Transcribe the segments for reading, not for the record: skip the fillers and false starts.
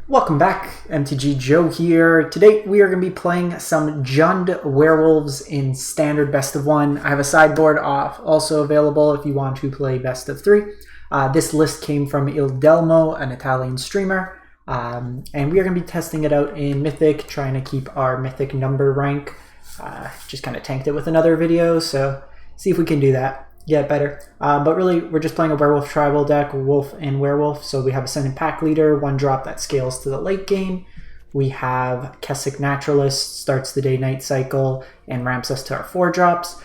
Welcome back, MTG Joe here. Today we are going to be playing some Gruul Werewolves in standard best of one. I have a sideboard also available if you want to play best of three. This list came from Il Delmo, an Italian streamer, and we are going to be testing it out in Mythic, trying to keep our Mythic number rank. Just kind of tanked it with another video, so see if we can do that. Get better. But really, we're just playing a werewolf tribal deck, wolf and werewolf. So we have Ascendant Pack Leader, one drop that scales to the late game. We have Kessick Naturalist, starts the day-night cycle and ramps us to our 4 drops.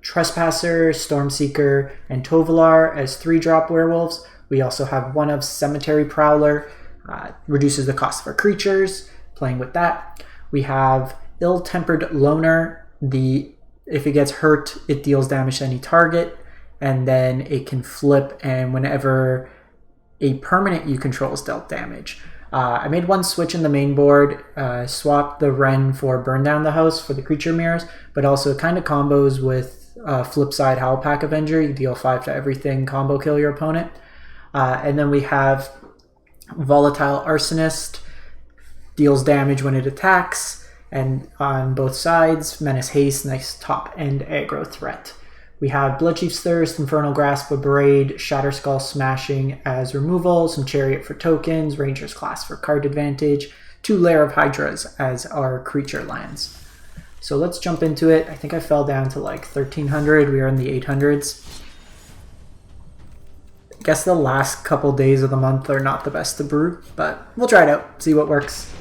Trespasser, Stormseeker, and Tovolar as 3-drop werewolves. We also have one of Cemetery Prowler, reduces the cost for creatures, playing with that. We have Ill-Tempered Loner, if it gets hurt, it deals damage to any target, and then it can flip, and whenever a permanent you control is dealt damage. I made one switch in the main board, swapped the Wren for Burn Down the House for the creature mirrors, but also it kind of combos with Flipside Howlpack Avenger. You deal 5 to everything, combo kill your opponent. And then we have Volatile Arsonist, deals damage when it attacks, and on both sides, Menace Haste, nice top-end aggro threat. We have Bloodchief's Thirst, Infernal Grasp, Abrade, Shatterskull Smashing as removal, some Chariot for tokens, Ranger's Class for card advantage, 2 Lair of Hydras as our creature lands. So let's jump into it. I think I fell down to like 1300. We are in the 800s. I guess the last couple days of the month are not the best to brew, but we'll try it out, see what works.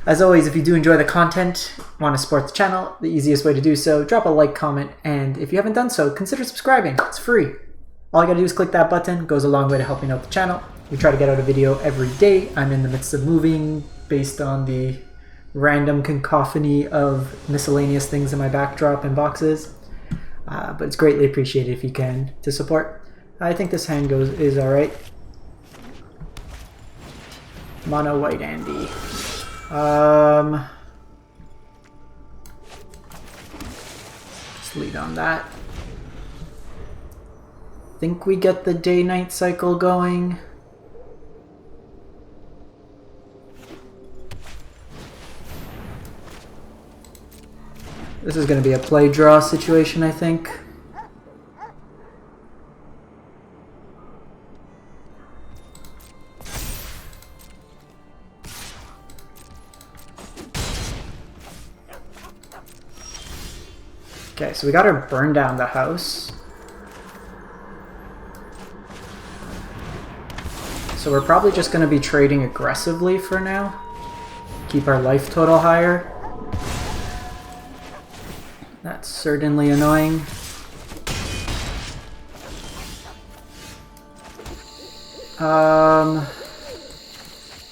As always, if you do enjoy the content, want to support the channel, the easiest way to do so, drop a like, comment, and if you haven't done so, consider subscribing. It's free. All you gotta do is click that button. It goes a long way to helping out the channel. We try to get out a video every day. I'm in the midst of moving based on the random cacophony of miscellaneous things in my backdrop and boxes. But it's greatly appreciated if you can to support. I think this hand is alright. Mono White Andy. Just lead on that. Think we get the day-night cycle going. This is going to be a play-draw situation, I think. Okay, so we got her Burn Down the House. So we're probably just going to be trading aggressively for now. Keep our life total higher. That's certainly annoying.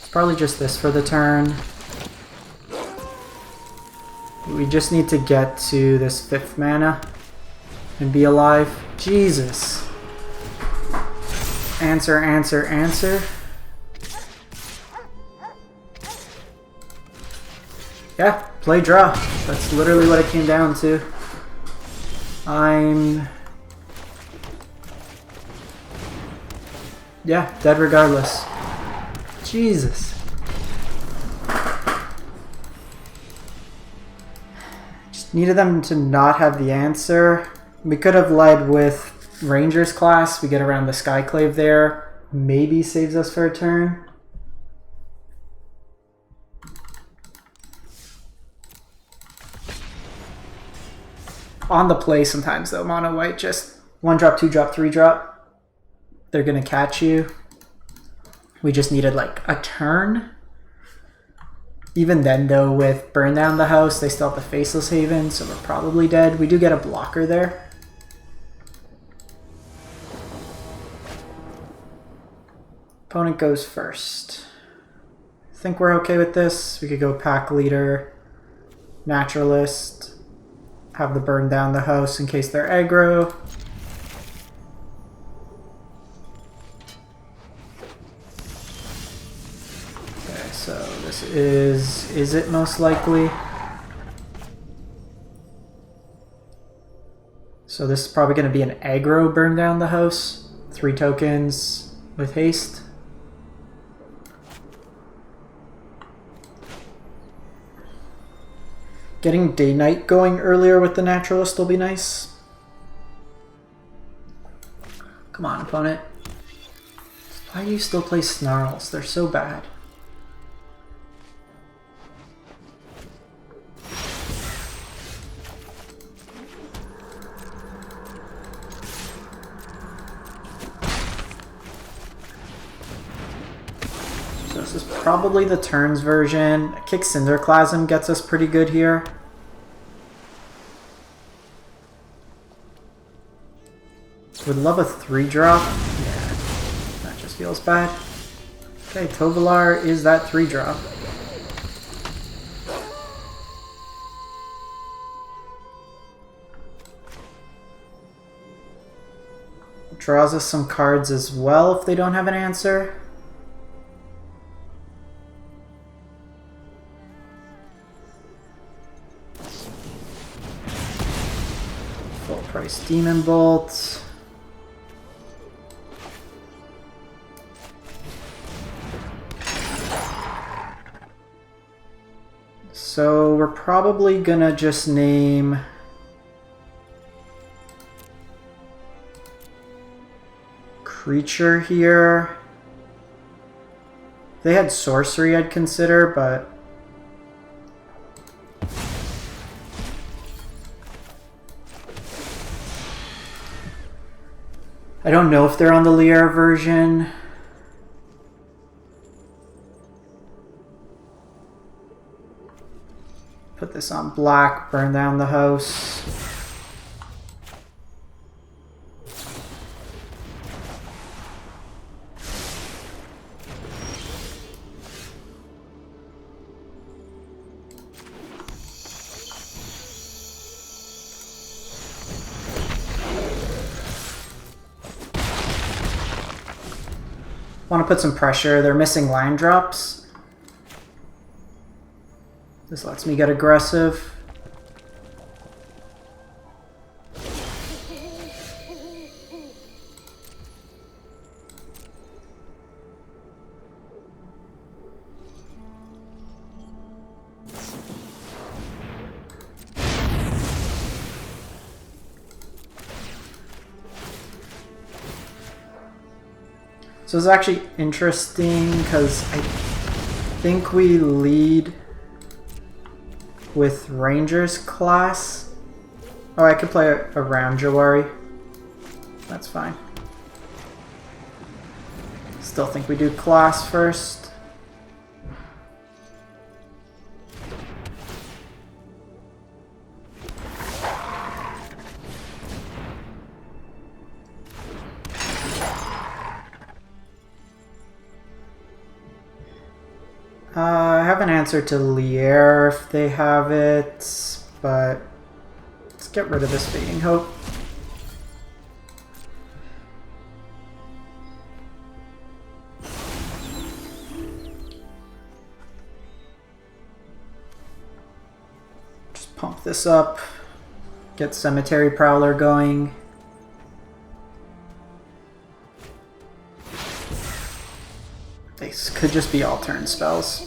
It's probably just this for the turn. We just need to get to this 5th mana and be alive. Jesus. Answer, answer, answer. Yeah, play draw. That's literally what it came down to. Yeah, dead regardless. Jesus. Needed them to not have the answer. We could have led with Ranger's Class. We get around the Skyclave there. Maybe saves us for a turn. On the play sometimes though, mono white, just 1 drop, 2 drop, 3 drop. They're gonna catch you. We just needed like a turn. Even then, though, with Burn Down the House, they still have the Faceless Haven, so we're probably dead. We do get a blocker there. Opponent goes first. I think we're okay with this. We could go Pack Leader, Naturalist, have the Burn Down the House in case they're aggro. So this is it most likely? So this is probably going to be an aggro Burn Down the House. 3 tokens with haste. Getting day-night going earlier with the naturalist will be nice. Come on, opponent. Why do you still play Snarls? They're so bad. So this is probably the turns version. Kick Cinderclasm gets us pretty good here. Would love a 3-drop. Yeah, that just feels bad. Okay, Tovolar is that 3-drop. Draws us some cards as well if they don't have an answer. Full price Demon Bolt. So we're probably gonna just name creature here. If they had sorcery I'd consider, but I don't know if they're on the Lier version. Put this on black, burn down the house. Want to put some pressure. They're missing line drops. This lets me get aggressive. So it's actually interesting because I think we lead with Ranger's class. Oh, I could play around Jawari. That's fine. Still think we do class first. I have an answer to Lier if they have it, but let's get rid of this Fading Hope. Just pump this up, get Cemetery Prowler going. These could just be all turn spells.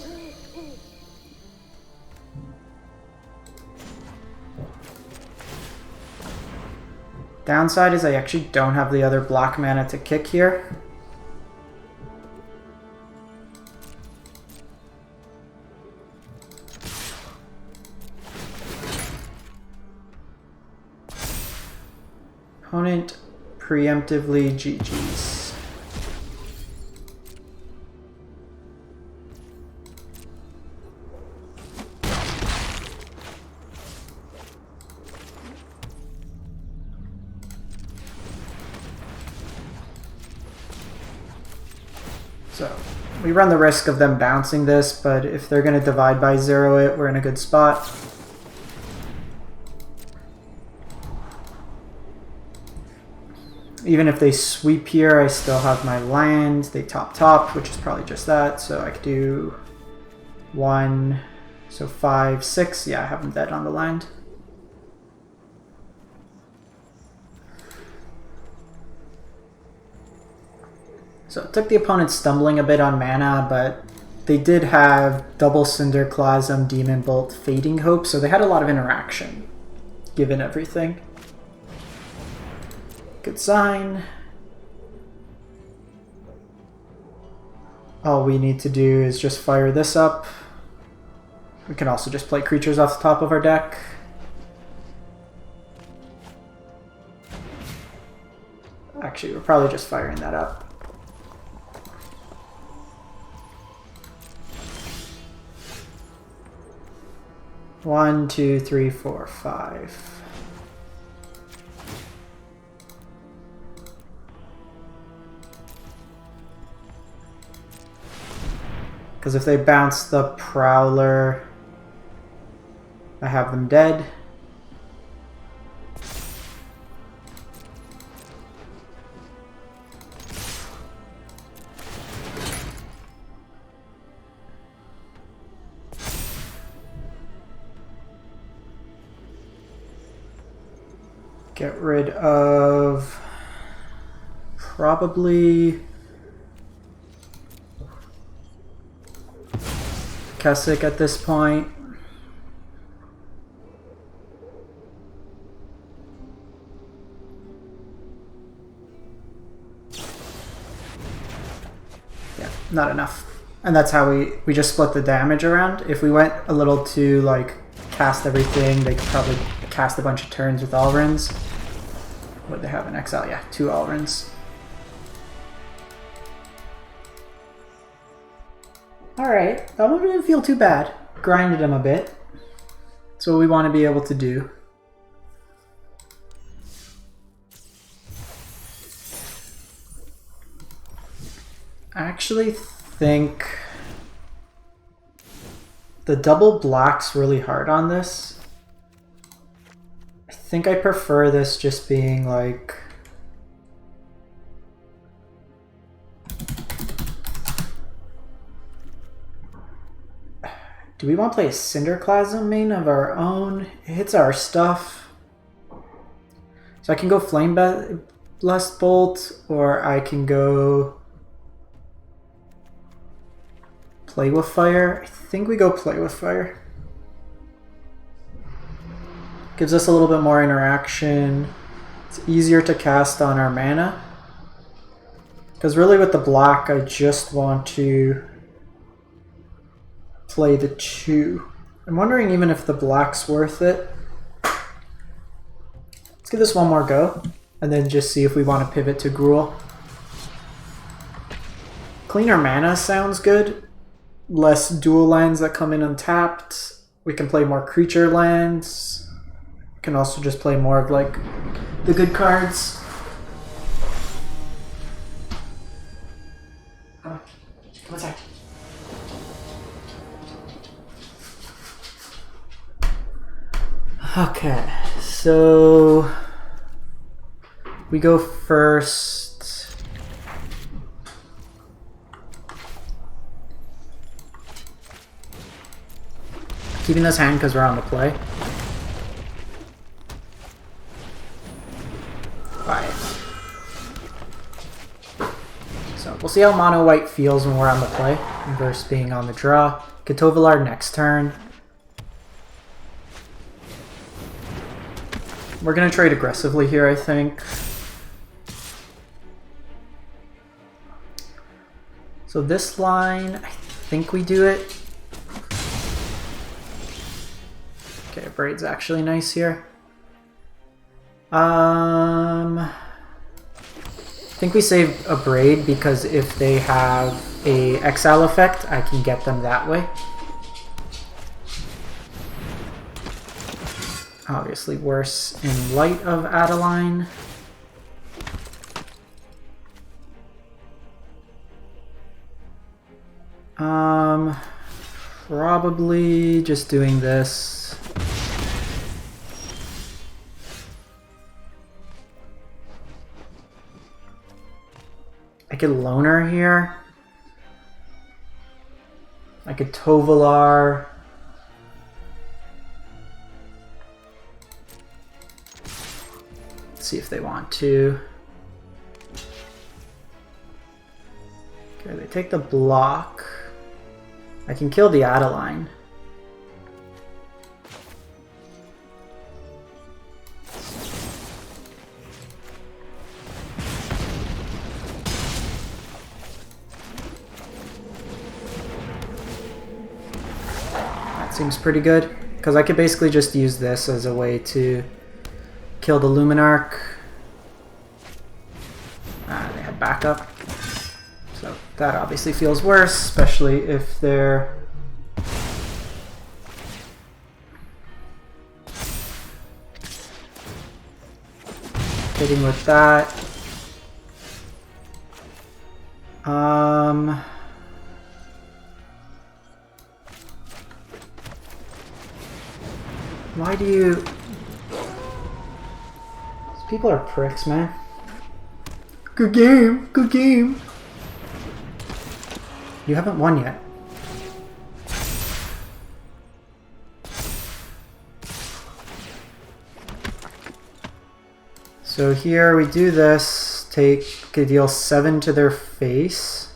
Downside is I actually don't have the other black mana to kick here. Opponent preemptively GG's. So we run the risk of them bouncing this, but if they're going to divide by 0 it, we're in a good spot. Even if they sweep here, I still have my land. They top, which is probably just that. So I could do 1, so 5, 6. Yeah, I have them dead on the land. So it took the opponent stumbling a bit on mana, but they did have double Cinderclasm, Demon Bolt, Fading Hope, so they had a lot of interaction, given everything. Good sign. All we need to do is just fire this up. We can also just play creatures off the top of our deck. Actually, we're probably just firing that up. One, two, three, four, five. Because if they bounce the Prowler, I have them dead. Get rid of probably Keswick at this point. Yeah, not enough. And that's how we just split the damage around. If we went a little too like cast everything, they could probably cast a bunch of turns with Alrins. What they have in exile? Yeah, 2 Alrins. Alright, that one didn't feel too bad. Grinded him a bit. That's what we want to be able to do. I actually think the double black's really hard on this. I think I prefer this just being like... Do we want to play a Cinderclasm main of our own? It hits our stuff. So I can go Flame Blessed Bolt, or I can go Play with Fire. I think we go Play with Fire. Gives us a little bit more interaction. It's easier to cast on our mana. Because really with the black, I just want to play the 2. I'm wondering even if the black's worth it. Let's give this one more go, and then just see if we want to pivot to Gruul. Cleaner mana sounds good. Less dual lands that come in untapped. We can play more creature lands. We can also just play more of like the good cards. What's that? Okay, so we go first. Keeping this hand because we're on the play. 5. So we'll see how mono white feels when we're on the play versus being on the draw. Katovalar next turn. We're going to trade aggressively here, I think. So this line, I think we do it. Okay, Braid's actually nice here. I think we save a Braid because if they have a exile effect, I can get them that way. Obviously worse in light of Adeline. Probably just doing this. I could Loner here. I could Tovalar. See if they want to. Okay, they take the block. I can kill the Adeline. That seems pretty good, because I could basically just use this as a way to kill the Luminarch. They have backup. So that obviously feels worse, especially if they're hitting with that. Why do you... These people are pricks, man. Good game, good game. You haven't won yet. So here we do this, deal 7 to their face.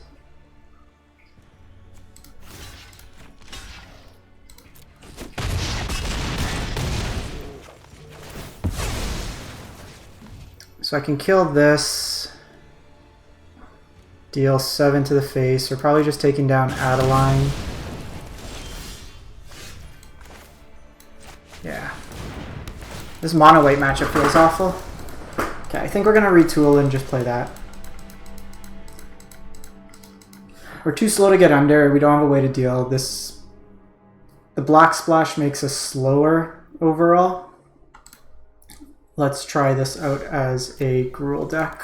So I can kill this, deal 7 to the face. We're probably just taking down Adeline. Yeah. This mono white matchup feels awful. Okay, I think we're gonna retool and just play that. We're too slow to get under. We don't have a way to deal. The black splash makes us slower overall. Let's try this out as a Gruul deck.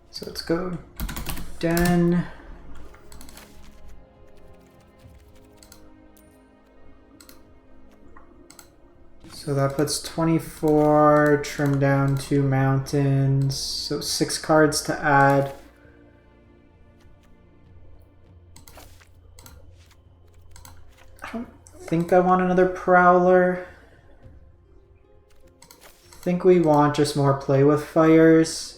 So let's go Den. So that puts 24, trim down 2 mountains, so 6 cards to add. I don't think I want another Prowler. I think we want just more play with fires.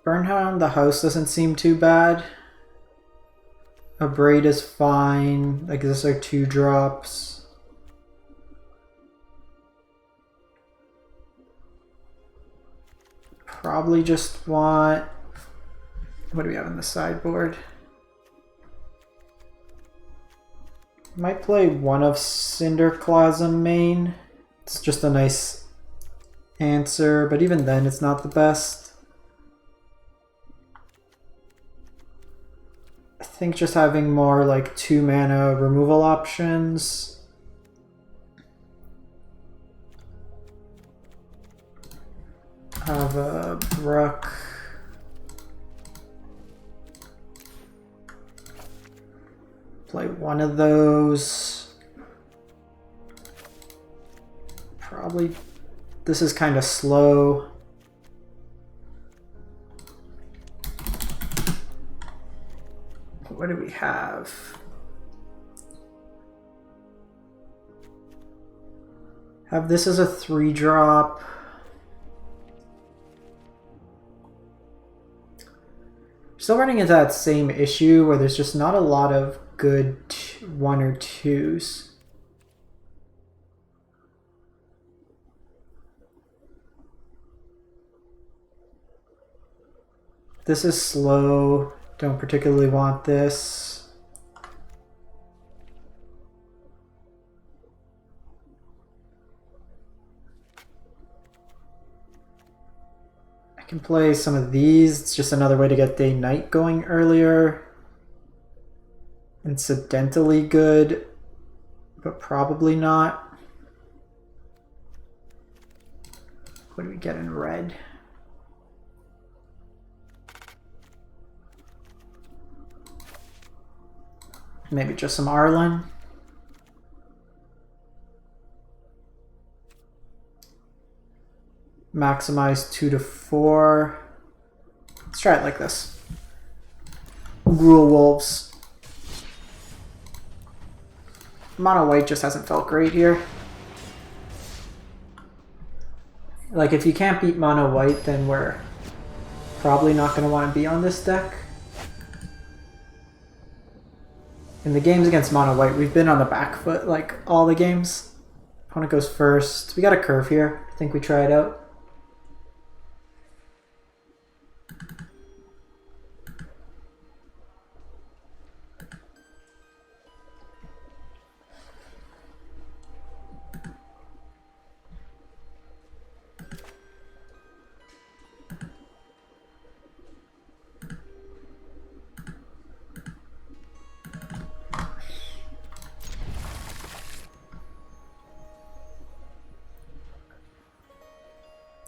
Burnhound, the house doesn't seem too bad. Abrade is fine. Like, this are 2 drops. Probably just want... What do we have on the sideboard? Might play one of Cinderclasm main. It's just a nice answer, but even then it's not the best. I think just having more like 2 mana removal options. Have a Brook. Play one of those. Probably this is kind of slow. What do we have? Have this as a 3-drop. Still running into that same issue where there's just not a lot of good 1 or 2s. This is slow. Don't particularly want this. I can play some of these. It's just another way to get day-night going earlier. Incidentally good, but probably not. What do we get in red? Maybe just some Arlen. Maximize 2 to 4. Let's try it like this. Gruul Wolves. Mono white just hasn't felt great here. Like, if you can't beat mono white, then we're probably not going to want to be on this deck. In the games against mono white, we've been on the back foot like all the games. Opponent goes first. We got a curve here. I think we try it out.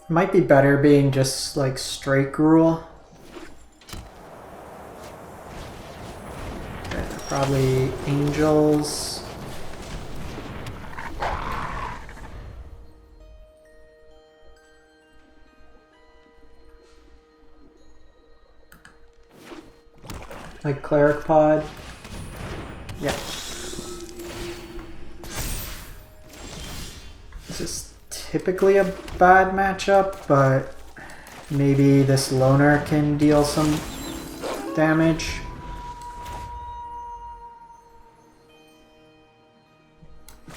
Might be better being just like straight Gruul. Okay, probably Angels. Like Cleric Pod. Yeah. This is typically a bad matchup, but maybe this loner can deal some damage.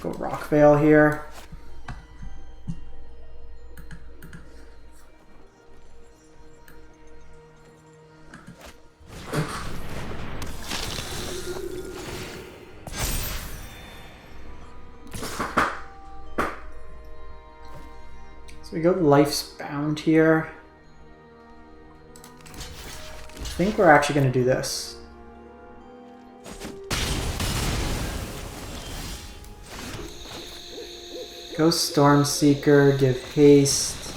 Go Rockvale here. So we go Life's Bound here. I think we're actually going to do this. Go Stormseeker, give haste.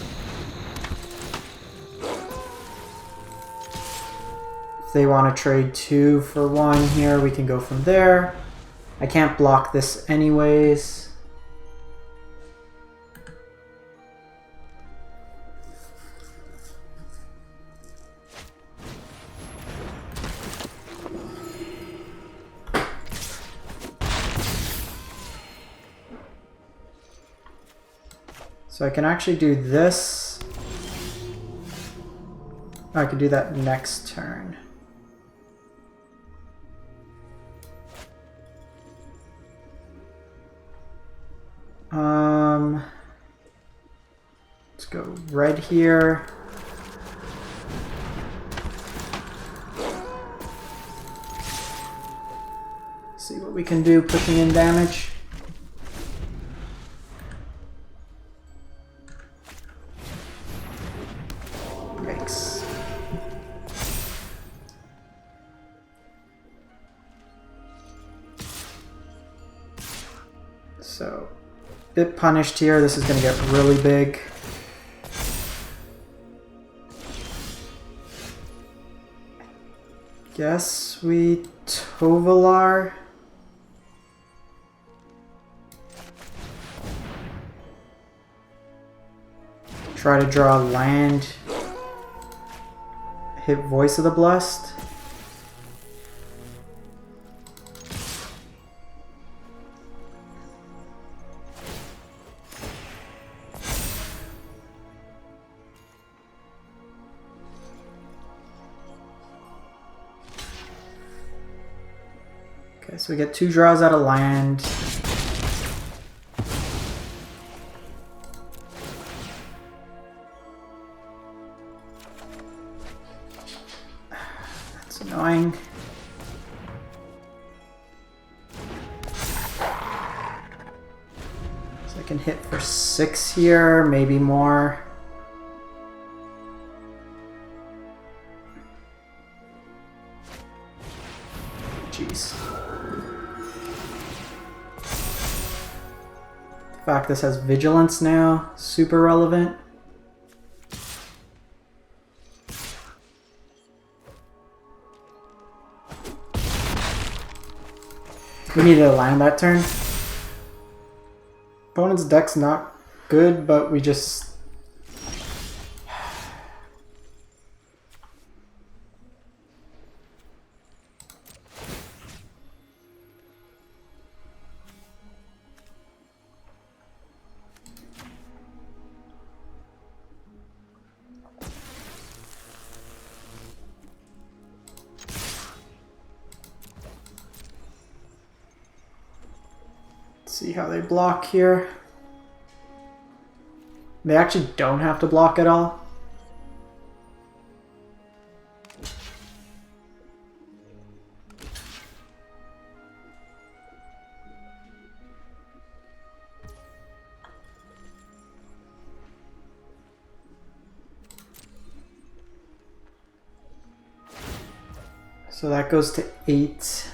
If they want to trade 2 for 1 here, we can go from there. I can't block this anyways. So I can actually do this. I can do that next turn. Let's go red here. See what we can do pushing in damage. Yikes. So, bit punished here. This is going to get really big. Guess we Tovalar. Try to draw land. Hit Voice of the Blessed. Okay, so we get 2 draws out of land. That's annoying. So I can hit for 6 here, maybe more. Jeez. The fact this has Vigilance now, super relevant. We needed a land that turn. Opponent's deck's not good, but we just... See how they block here. They actually don't have to block at all. So that goes to 8.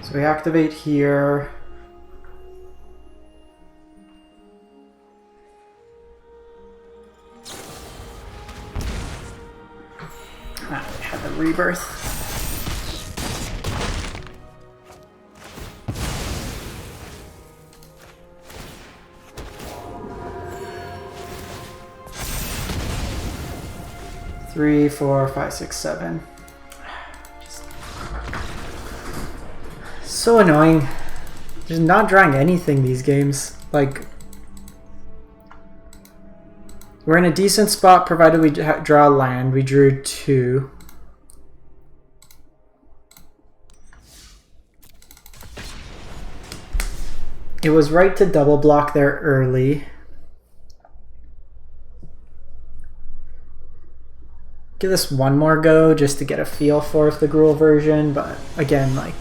So we activate here. Ah, we have a rebirth. Three, 4, 5, 6, 7. So annoying. Just not drawing anything these games. Like, we're in a decent spot provided we draw land. We drew 2. It was right to double block there early. Give this one more go just to get a feel for the Gruul version, but again, like,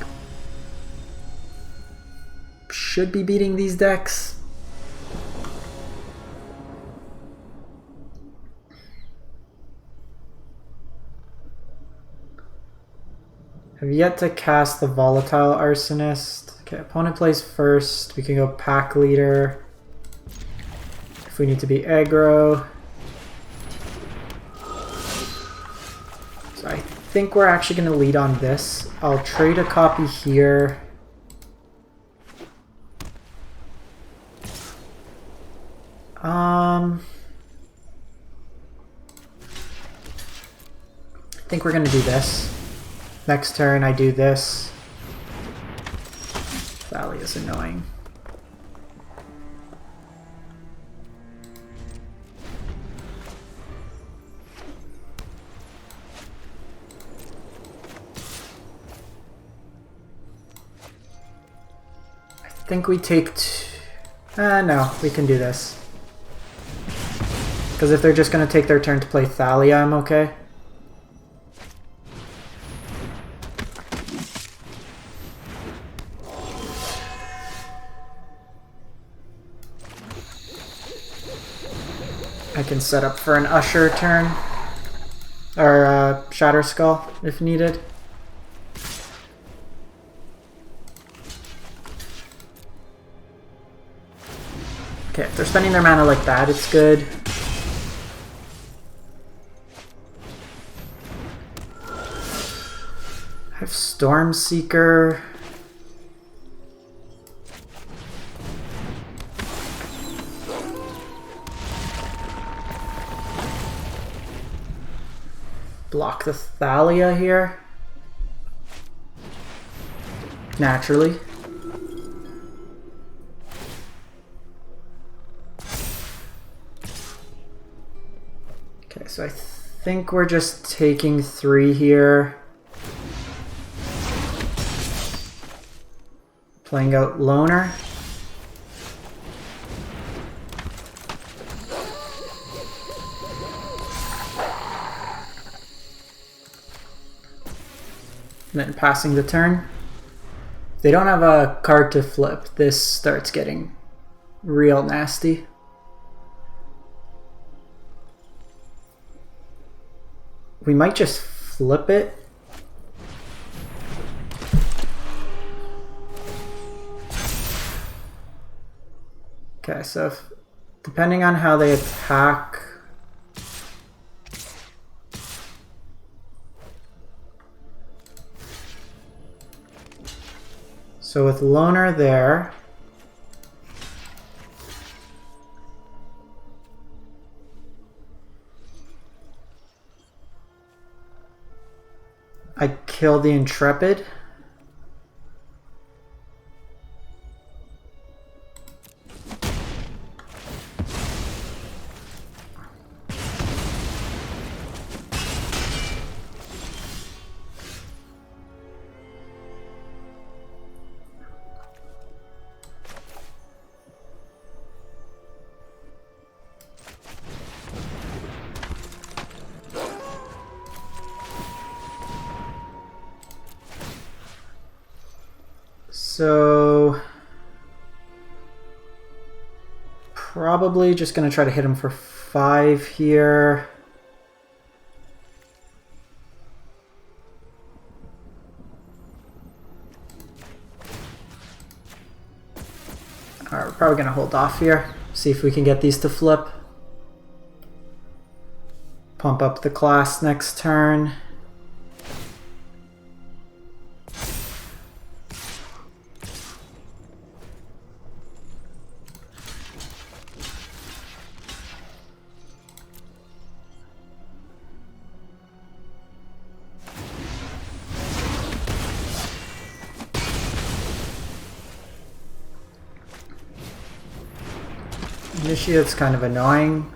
should be beating these decks. Have yet to cast the Volatile Arsonist. Okay, opponent plays first. We can go Pack Leader if we need to be aggro. So I think we're actually going to lead on this. I'll trade a copy here. I think we're going to do this. Next turn I do this. Valley is annoying. I think we take no, we can do this. Because if they're just going to take their turn to play Thalia, I'm okay. I can set up for an Usher turn. Or Shatter Skull, if needed. Okay, if they're spending their mana like that, it's good. I have Stormseeker. Block the Thalia here. Naturally. Okay, so I think we're just taking 3 here. Playing out Loner. And then passing the turn. If they don't have a card to flip, this starts getting real nasty. we might just flip it. Okay, so depending on how they attack, so with Loner there, I kill the Intrepid. So probably just going to try to hit him for 5 here. Alright, we're probably going to hold off here. See if we can get these to flip. Pump up the class next turn. Initiate's kind of annoying.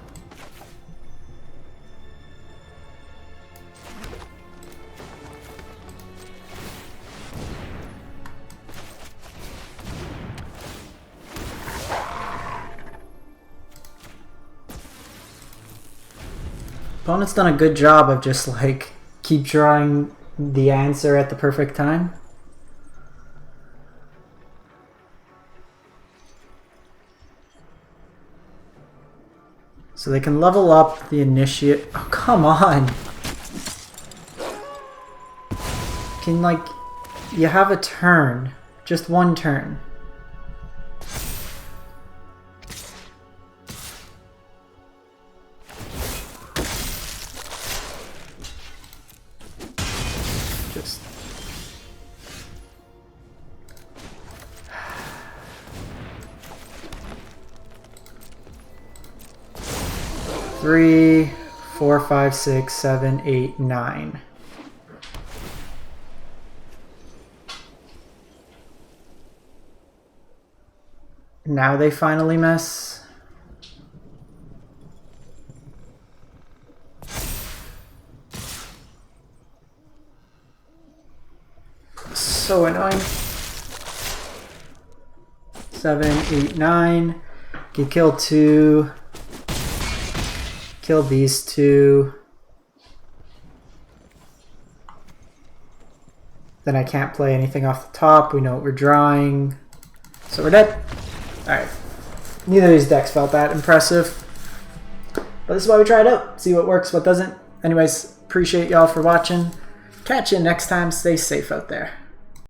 Opponent's done a good job of just like keep drawing the answer at the perfect time. So they can level up the initiate. Oh, come on! Can, like, you have a turn. Just one turn. Just... Three, 4, 5, 6, 7, 8, 9. Now they finally miss. So annoying. 7, 8, 9. Can kill 2. Kill these 2. Then I can't play anything off the top. We know what we're drawing. So we're dead. Alright. Neither of these decks felt that impressive. But this is why we try it out. See what works, what doesn't. Anyways, appreciate y'all for watching. Catch you next time. Stay safe out there.